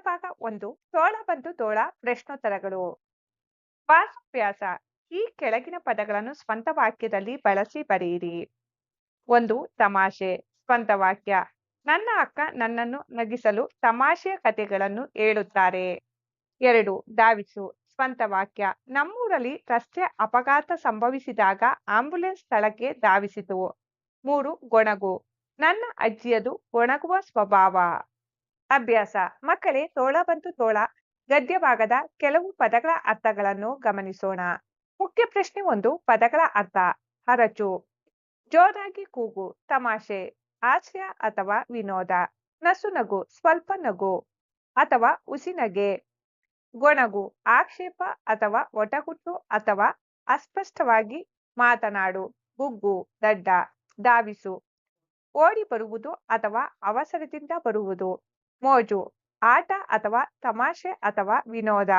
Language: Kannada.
ಪಾಠಭಾಗ 1 ತೋಳ ಬಂತು ತೋಳ ಪ್ರಶ್ನೋತ್ತರಗಳು. ಭಾಷಾಭ್ಯಾಸ. ಈ ಕೆಳಗಿನ ಪದಗಳನ್ನು ಸ್ವಂತ ವಾಕ್ಯದಲ್ಲಿ ಬಳಸಿ ಬರೆಯಿರಿ. 1 ತಮಾಷೆ. ಸ್ವಂತ ವಾಕ್ಯ. ನನ್ನ ಅಕ್ಕ ನನ್ನನ್ನು ನಗಿಸಲು ತಮಾಷೆಯ ಕಥೆಗಳನ್ನು ಹೇಳುತ್ತಾರೆ. 2 ಧಾವಿಸು. ಸ್ವಂತ ವಾಕ್ಯ. ನಮ್ಮೂರಲ್ಲಿ ರಸ್ತೆ ಅಪಘಾತ ಸಂಭವಿಸಿದಾಗ ಆಂಬ್ಯುಲೆನ್ಸ್ ಸ್ಥಳಕ್ಕೆ ಧಾವಿಸಿತು. 3 ಗೊಣಗು. ನನ್ನ ಅಜ್ಜಿಯದು ಗೊಣಗುವ ಸ್ವಭಾವ. ಅಭ್ಯಾಸ. ಮಕ್ಕಳೇ, ತೋಳ ಬಂತು ತೋಳ ಗದ್ಯ ಭಾಗದ ಕೆಲವು ಪದಗಳ ಅರ್ಥಗಳನ್ನು ಗಮನಿಸೋಣ. ಮುಖ್ಯ ಪ್ರಶ್ನೆ 1. ಪದಗಳ ಅರ್ಥ. ಹರಚು. ಜೋರಾಗಿ ಕೂಗು, ತಮಾಷೆ, ಹಾಸ್ಯ ಅಥವಾ ವಿನೋದ. ನಸುನಗು, ಸ್ವಲ್ಪ ನಗು ಅಥವಾ ಹುಸಿನಗೆ. ಗೊಣಗು, ಆಕ್ಷೇಪ ಅಥವಾ ಒಟಗುಟ್ಟು ಅಥವಾ ಅಸ್ಪಷ್ಟವಾಗಿ ಮಾತನಾಡು. ಬುಗ್ಗು, ದಡ್ಡ. ಧಾವಿಸು, ಓಡಿ ಬರುವುದು ಅಥವಾ ಅವಸರದಿಂದ ಬರುವುದು. ಮೋಜು, ಆಟ ಅಥವಾ ತಮಾಷೆ ಅಥವಾ ವಿನೋದ.